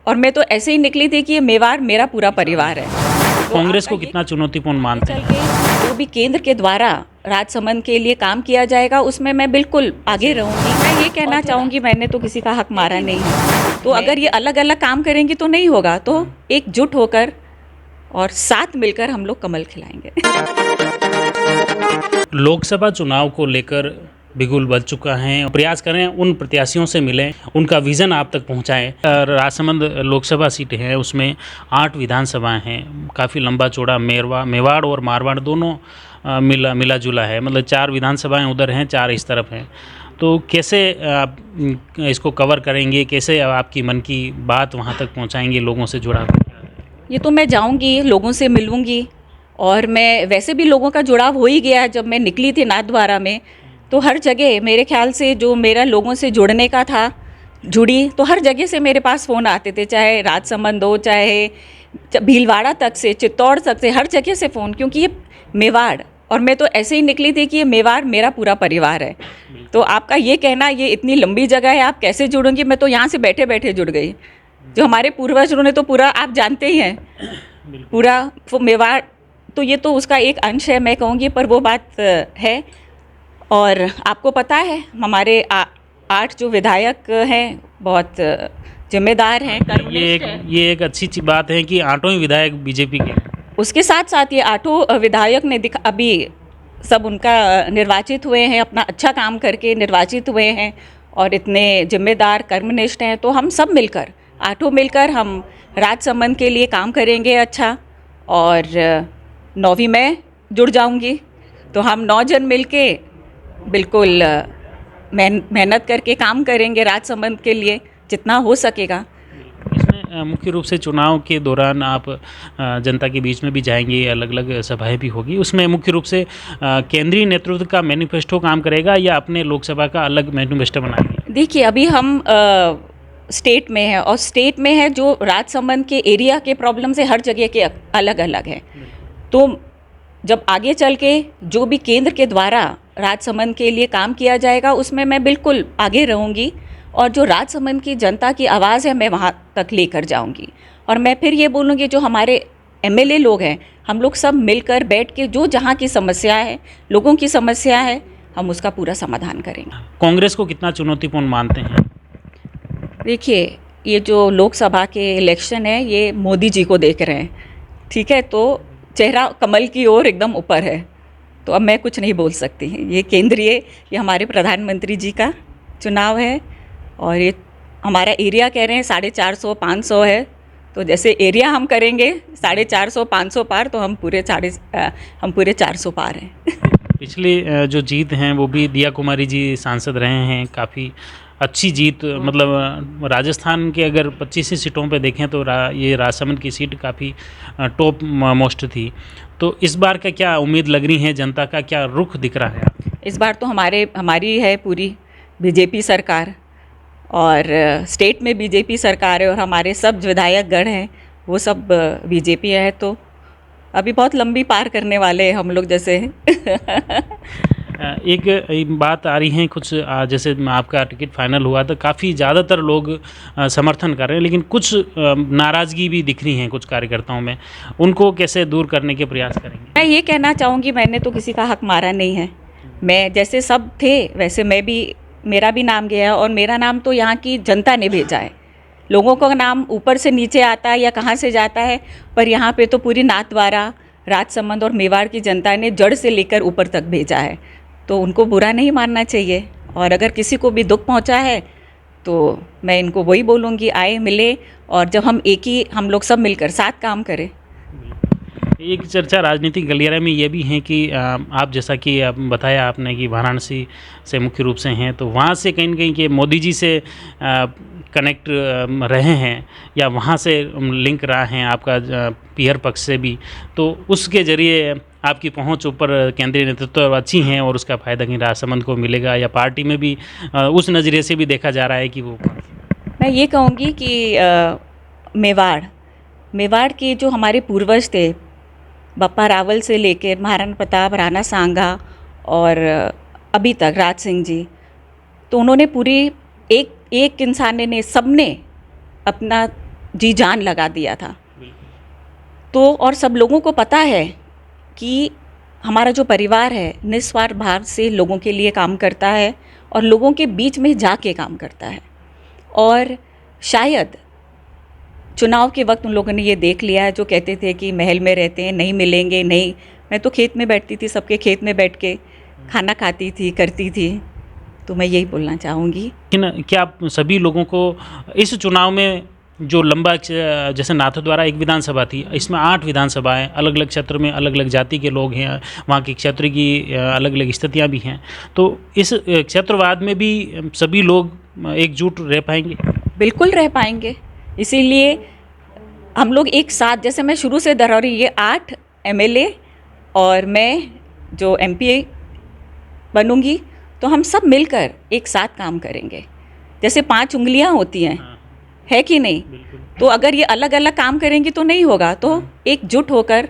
और मैं तो ऐसे ही निकली थी कि ये मेवाड़ मेरा पूरा परिवार है। तो कांग्रेस आपका को ये कितना चुनौतीपूर्ण मानते चल हैं? के जो भी केंद्र के द्वारा राजसमंद के लिए काम किया जाएगा उसमें मैं बिल्कुल आगे रहूंगी। मैं ये कहना चाहूँगी, मैंने तो किसी का हक मारा नहीं है, तो अगर ये अलग अलग काम करेंगी तो नहीं होगा, तो एकजुट होकर और साथ मिलकर हम लोग कमल खिलाएंगे। लोकसभा चुनाव को लेकर बिगुल बज चुका है। प्रयास करें उन प्रत्याशियों से मिलें, उनका विज़न आप तक पहुंचाएं। राजसमंद लोकसभा सीट है, उसमें 8 विधानसभाएं हैं। काफ़ी लंबा चौड़ा मेवाड़ और मारवाड़ दोनों मिला जुला है। मतलब 4 विधानसभाएं उधर हैं, 4 इस तरफ हैं। तो कैसे आप इसको कवर करेंगे? कैसे आपकी मन की बात वहां तक पहुंचाएंगे लोगों से जुड़ा? ये तो मैं जाऊंगी, लोगों से मिलूंगी, और मैं वैसे भी लोगों का जुड़ाव हो ही गया। जब मैं निकली थी नाथद्वारा में, तो हर जगह मेरे ख्याल से जो मेरा लोगों से जुड़ने का था, जुड़ी तो हर जगह से मेरे पास फ़ोन आते थे, चाहे राजसमंद हो, चाहे भीलवाड़ा तक से, चित्तौड़ तक से, हर जगह से फ़ोन, क्योंकि ये मेवाड़, और मैं तो ऐसे ही निकली थी कि ये मेवाड़ मेरा पूरा परिवार है। तो आपका ये कहना, ये इतनी लंबी जगह है, आप कैसे जुड़ूंगी, मैं तो यहाँ से बैठे बैठे जुड़ गई। जो हमारे पूर्वजों ने तो पूरा, आप जानते ही हैं, पूरा वो मेवाड़, तो ये तो उसका एक अंश है मैं कहूँगी, पर वो बात है। और आपको पता है हमारे 8 जो विधायक हैं बहुत जिम्मेदार हैं, कर्मनिष्ठ हैं। ये एक अच्छी बात है कि 8 ही विधायक बीजेपी के हैं। उसके साथ साथ ये 8 विधायक ने अभी सब उनका निर्वाचित हुए हैं, अपना अच्छा काम करके निर्वाचित हुए हैं, और इतने जिम्मेदार कर्मनिष्ठ हैं। तो हम सब मिलकर, 8 मिलकर हम राजसमंद के लिए काम करेंगे अच्छा। और 9वीं मैं जुड़ जाऊंगी, तो हम 9 जन मिलके बिल्कुल मेहनत करके काम करेंगे राजसमंद के लिए जितना हो सकेगा। इसमें मुख्य रूप से चुनाव के दौरान आप जनता के बीच में भी जाएंगे, अलग अलग सभाएं भी होगी। उसमें मुख्य रूप से केंद्रीय नेतृत्व का मैनिफेस्टो काम करेगा या अपने लोकसभा का अलग मैनिफेस्टो बनाएंगे? देखिए, अभी हम स्टेट में है, और स्टेट में है जो राजसमंद के एरिया के प्रॉब्लम से हर जगह के अलग अलग हैं। तो जब आगे चल के जो भी केंद्र के द्वारा राजसमंद के लिए काम किया जाएगा उसमें मैं बिल्कुल आगे रहूँगी, और जो राजसमंद की जनता की आवाज़ है मैं वहाँ तक लेकर जाऊँगी। और मैं फिर ये बोलूँगी, जो हमारे एमएलए लोग हैं, हम लोग सब मिलकर बैठ के जो जहाँ की समस्या है, लोगों की समस्या है, हम उसका पूरा समाधान करेंगे। कांग्रेस को कितना चुनौतीपूर्ण मानते हैं? देखिए, ये जो लोकसभा के इलेक्शन है, ये मोदी जी को देख रहे हैं, ठीक है? तो चेहरा कमल की ओर एकदम ऊपर है, तो अब मैं कुछ नहीं बोल सकती। ये केंद्रीय, ये हमारे प्रधानमंत्री जी का चुनाव है, और ये हमारा एरिया कह रहे हैं 450-500 है। तो जैसे एरिया हम करेंगे 450-500 पार, तो हम पूरे 400 पार हैं। पिछली जो जीत हैं वो भी दिया कुमारी जी सांसद रहे हैं। काफ़ी अच्छी जीत, मतलब राजस्थान के अगर 25 सीटों पे देखें तो ये राजसमंद की सीट काफ़ी टॉप मोस्ट थी। तो इस बार का क्या उम्मीद लग रही है, जनता का क्या रुख दिख रहा है? इस बार तो हमारी है पूरी बीजेपी सरकार, और स्टेट में बीजेपी सरकार है, और हमारे सब विधायक गण हैं वो सब बीजेपी है। तो अभी बहुत लंबी पार करने वाले हैं हम लोग जैसे। एक बात आ रही है कुछ, जैसे आपका टिकट फाइनल हुआ तो काफ़ी ज़्यादातर लोग समर्थन कर रहे हैं, लेकिन कुछ नाराज़गी भी दिख रही हैं कुछ कार्यकर्ताओं में। उनको कैसे दूर करने के प्रयास करेंगे? मैं ये कहना चाहूँगी, मैंने तो किसी का हक मारा नहीं है। मैं जैसे सब थे वैसे मैं भी, मेरा भी नाम गया है, और मेरा नाम तो यहाँ की जनता ने भेजा है। लोगों का नाम ऊपर से नीचे आता है या कहाँ से जाता है, पर यहाँ पे तो पूरी नाथद्वारा, राजसमंद और मेवाड़ की जनता ने जड़ से लेकर ऊपर तक भेजा है। तो उनको बुरा नहीं मानना चाहिए, और अगर किसी को भी दुख पहुँचा है तो मैं इनको वही बोलूँगी, आए मिले, और जब हम लोग सब मिलकर साथ काम करें। एक चर्चा राजनीतिक गलियारे में ये भी है कि आप, जैसा कि आप बताया आपने कि वाराणसी से मुख्य रूप से हैं, तो वहाँ से कहीं न कहीं कि मोदी जी से कनेक्ट रहे हैं, या वहाँ से लिंक रहा हैं आपका पीयर पक्ष से भी, तो उसके ज़रिए आपकी पहुँच ऊपर केंद्रीय नेतृत्व अच्छी हैं, और उसका फ़ायदा कहीं राजसमंद को मिलेगा, या पार्टी में भी उस नज़रिए से भी देखा जा रहा है कि वो। मैं ये कहूँगी कि मेवाड़ के जो हमारे पूर्वज थे, बप्पा रावल से लेकर महाराणा प्रताप, राणा सांगा, और अभी तक राज सिंह जी, तो उन्होंने पूरी एक इंसान ने, सबने अपना जी जान लगा दिया था। तो और सब लोगों को पता है कि हमारा जो परिवार है निस्वार्थ भाव से लोगों के लिए काम करता है और लोगों के बीच में जाके काम करता है। और शायद चुनाव के वक्त उन लोगों ने ये देख लिया है, जो कहते थे कि महल में रहते हैं, नहीं मिलेंगे, नहीं। मैं तो खेत में बैठती थी, सबके खेत में बैठ के खाना खाती थी, करती थी। तो मैं यही बोलना चाहूँगी। लेकिन क्या आप सभी लोगों को इस चुनाव में जो लंबा जैसे नाथद्वारा एक विधानसभा थी, इसमें 8 विधानसभाएं, अलग अलग क्षेत्र में अलग अलग जाति के लोग हैं, वहाँ की क्षेत्र की अलग अलग स्थितियाँ भी हैं, तो इस क्षेत्रवाद में भी सभी लोग एकजुट रह पाएंगे? बिल्कुल रह पाएंगे। इसीलिए हम लोग एक साथ, जैसे मैं शुरू से दोहरा रही, ये 8 MLA और मैं जो MP बनूंगी, तो हम सब मिलकर एक साथ काम करेंगे। जैसे 5 उंगलियां होती हैं, है कि नहीं? तो अगर ये अलग अलग काम करेंगी तो नहीं होगा, तो एकजुट होकर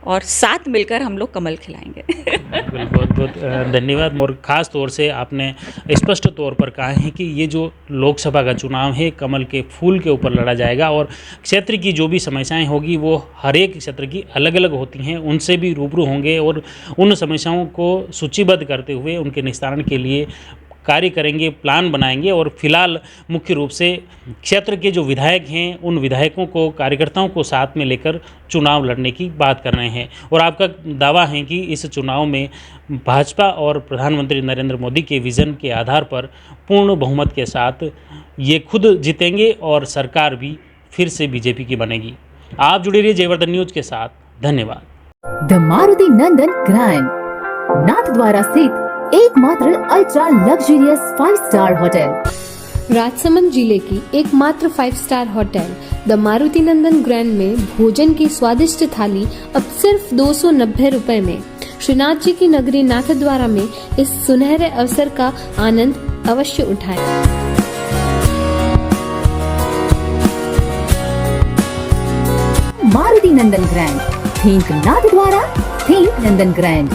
और साथ मिलकर हम लोग कमल खिलाएंगे। बहुत बहुत धन्यवाद। और ख़ास तौर से आपने स्पष्ट तौर पर कहा है कि ये जो लोकसभा का चुनाव है कमल के फूल के ऊपर लड़ा जाएगा और क्षेत्र की जो भी समस्याएं होगी वो हर एक क्षेत्र की अलग अलग होती हैं, उनसे भी रूबरू होंगे और उन समस्याओं को सूचीबद्ध करते हुए उनके निस्तारण के लिए कार्य करेंगे, प्लान बनाएंगे। और फिलहाल मुख्य रूप से क्षेत्र के जो विधायक हैं उन विधायकों को, कार्यकर्ताओं को साथ में लेकर चुनाव लड़ने की बात कर रहे हैं। और आपका दावा है कि इस चुनाव में भाजपा और प्रधानमंत्री नरेंद्र मोदी के विज़न के आधार पर पूर्ण बहुमत के साथ ये खुद जीतेंगे और सरकार भी फिर से बीजेपी की बनेगी। आप जुड़े रहिए जयवर्धन न्यूज़ के साथ। धन्यवाद। The Maruti Nandan grand, Nathdwara स्थित एकमात्र ultra luxurious 5 star hotel. Rajsamand जिले की एकमात्र 5 star hotel the Maruti Nandan grand में भोजन की स्वादिष्ट थाली अब सिर्फ 290 रुपए में। श्रीनाथ जी की नगरी नाथद्वारा में इस सुनहरे अवसर का आनंद अवश्य उठाएं। मारुति नंदन ग्रैंड, थिंक नाथद्वारा, थिंक नंदन ग्रैंड।